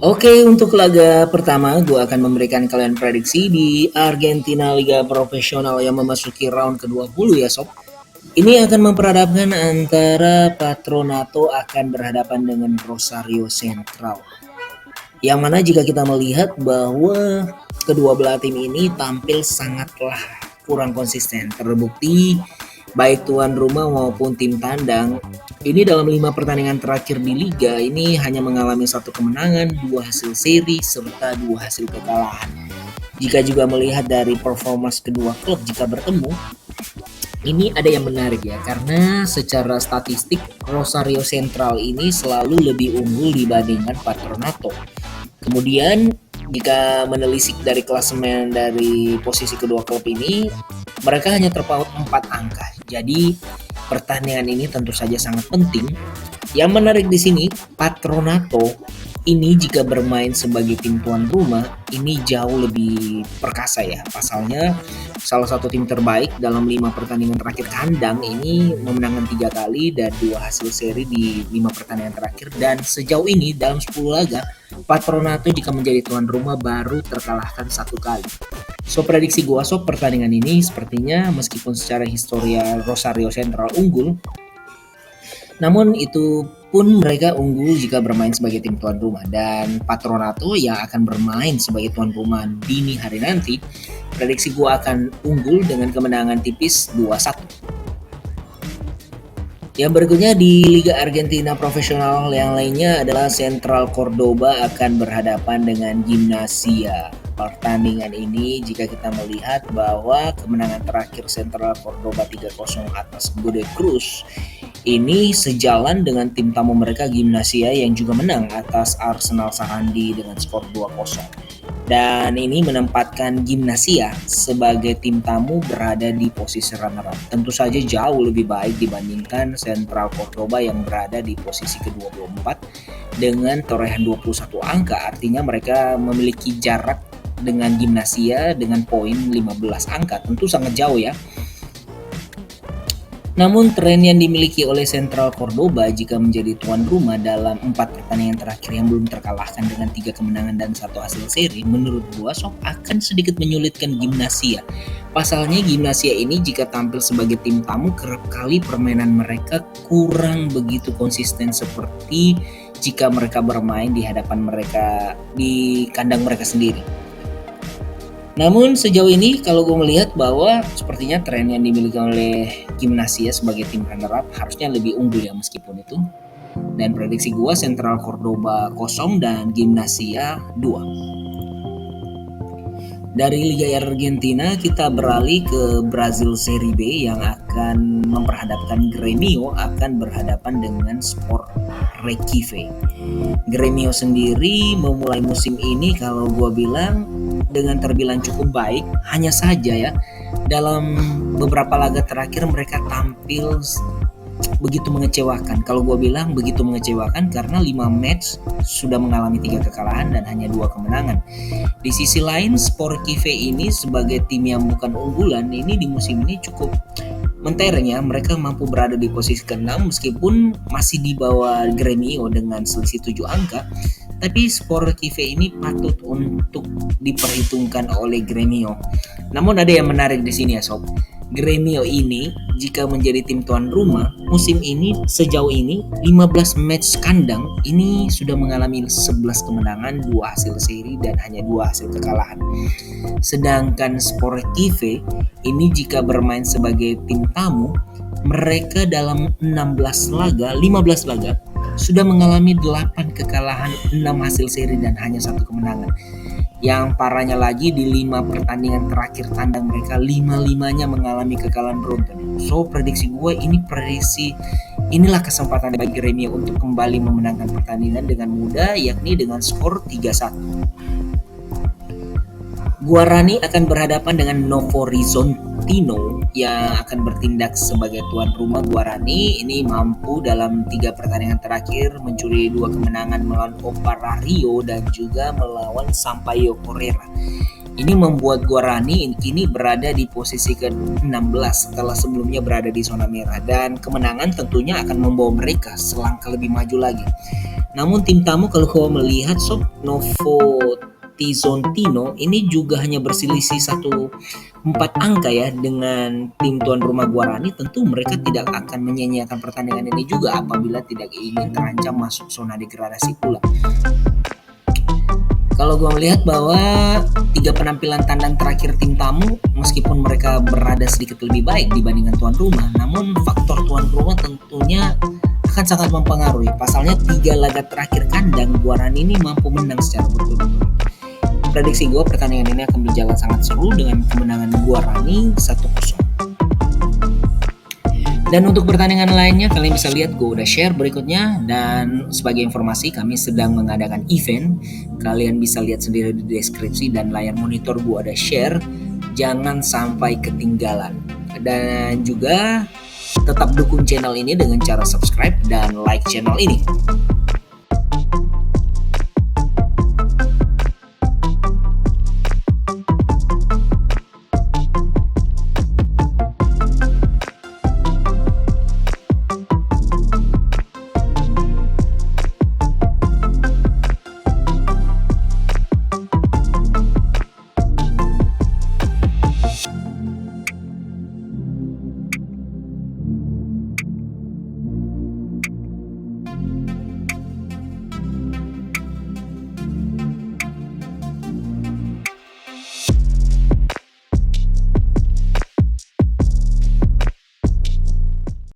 Oke, untuk laga pertama, gue akan memberikan kalian prediksi di Argentina Liga Profesional yang memasuki round ke-20 ya sob. Ini akan memperhadapkan antara Patronato akan berhadapan dengan Rosario Central. Yang mana jika kita melihat bahwa kedua belah tim ini tampil sangatlah kurang konsisten. Terbukti baik tuan rumah maupun tim tandang ini dalam 5 pertandingan terakhir di Liga ini hanya mengalami 1 kemenangan, 2 hasil seri, serta 2 hasil kekalahan. Jika juga melihat dari performa kedua klub jika bertemu, ini ada yang menarik ya, karena secara statistik Rosario Central ini selalu lebih unggul dibandingkan Patronato. Kemudian jika menelisik dari klasemen dari posisi kedua klub ini, mereka hanya terpaut 4 angka. Jadi pertandingan ini tentu saja sangat penting. Yang menarik di sini, Patronato ini jika bermain sebagai tim tuan rumah ini jauh lebih perkasa ya. Pasalnya salah satu tim terbaik dalam 5 pertandingan terakhir kandang ini memenangkan 3 kali dan 2 hasil seri di 5 pertandingan terakhir, dan sejauh ini dalam 10 laga Patronato jika menjadi tuan rumah baru terkalahkan 1 kali. So prediksi gua sob pertandingan ini sepertinya meskipun secara historia Rosario Central unggul, namun itu pun mereka unggul jika bermain sebagai tim tuan rumah, dan Patronato yang akan bermain sebagai tuan rumah dini hari nanti, prediksi gua akan unggul dengan kemenangan tipis 2-1. Yang berikutnya di Liga Argentina Profesional yang lainnya adalah Central Cordoba akan berhadapan dengan Gimnasia. Pertandingan ini jika kita melihat bahwa kemenangan terakhir Central Cordoba 3-0 atas Godoy Cruz ini sejalan dengan tim tamu mereka Gimnasia yang juga menang atas Arsenal Sarandi dengan skor 2-0. Dan ini menempatkan Gimnasia sebagai tim tamu berada di posisi runner-up. Tentu saja jauh lebih baik dibandingkan Central Cordoba yang berada di posisi ke-24 dengan torehan 21 angka. Artinya mereka memiliki jarak dengan Gimnasia dengan poin 15 angka. Tentu sangat jauh ya. Namun tren yang dimiliki oleh Central Cordoba jika menjadi tuan rumah dalam 4 pertandingan terakhir yang belum terkalahkan dengan 3 kemenangan dan 1 hasil seri, menurut gua sob akan sedikit menyulitkan Gimnasia. Pasalnya Gimnasia ini jika tampil sebagai tim tamu kerap kali permainan mereka kurang begitu konsisten seperti jika mereka bermain di hadapan mereka di kandang mereka sendiri. Namun sejauh ini kalau gue melihat bahwa sepertinya tren yang dimiliki oleh Gimnasia sebagai tim runner-up harusnya lebih unggul ya meskipun itu. Dan prediksi gue Central Cordoba 0 dan Gimnasia 2. Dari Liga Argentina kita beralih ke Brazil Serie B yang akan memperhadapkan Gremio akan berhadapan dengan Sport Recife. Gremio sendiri memulai musim ini kalau gue bilang dengan terbilang cukup baik, hanya saja ya dalam beberapa laga terakhir mereka tampil begitu mengecewakan. Kalau gue bilang begitu mengecewakan karena 5 match sudah mengalami 3 kekalahan dan hanya 2 kemenangan. Di sisi lain Sport Recife ini sebagai tim yang bukan unggulan ini di musim ini cukup mentereng ya, mereka mampu berada di posisi ke-6 meskipun masih di bawah Gremio dengan selisih 7 angka. Tapi Sport Recife ini patut untuk diperhitungkan oleh Gremio. Namun ada yang menarik di sini ya sob. Gremio ini jika menjadi tim tuan rumah musim ini sejauh ini 15 match kandang ini sudah mengalami 11 kemenangan, 2 hasil seri dan hanya 2 hasil kekalahan. Sedangkan Sport Recife ini jika bermain sebagai tim tamu mereka dalam 15 laga sudah mengalami 8 kekalahan, 6 hasil seri dan hanya 1 kemenangan. Yang parahnya lagi di 5 pertandingan terakhir tandang mereka 5-5-nya mengalami kekalahan beruntun. So prediksi gue inilah kesempatan bagi Gremio untuk kembali memenangkan pertandingan dengan mudah, yakni dengan skor 3-1. Guarani akan berhadapan dengan Novo Horizontino yang akan bertindak sebagai tuan rumah. Guarani ini mampu dalam 3 pertandingan terakhir mencuri 2 kemenangan melawan Opera Rio dan juga melawan Sampaio Correa. Ini membuat Guarani kini berada di posisi ke-16 setelah sebelumnya berada di zona merah, dan kemenangan tentunya akan membawa mereka selangkah lebih maju lagi. Namun tim tamu kalau kau melihat sob, Novo Tizontino ini juga hanya berselisih 4 angka ya dengan tim tuan rumah Guarani. Tentu mereka tidak akan menyanyiakan pertandingan ini juga apabila tidak ingin terancam masuk zona degradasi pula. Kalau gue melihat bahwa 3 penampilan tandang terakhir tim tamu, meskipun mereka berada sedikit lebih baik dibandingkan tuan rumah, namun faktor tuan rumah tentunya akan sangat mempengaruhi. Pasalnya 3 laga terakhir kandang Guarani ini mampu menang secara berturut-turut. Prediksi gue pertandingan ini akan berjalan sangat seru dengan kemenangan Guarani 1-0. Dan untuk pertandingan lainnya kalian bisa lihat gue udah share berikutnya, dan sebagai informasi kami sedang mengadakan event. Kalian bisa lihat sendiri di deskripsi dan layar monitor gue ada share. Jangan sampai ketinggalan. Dan juga tetap dukung channel ini dengan cara subscribe dan like channel ini.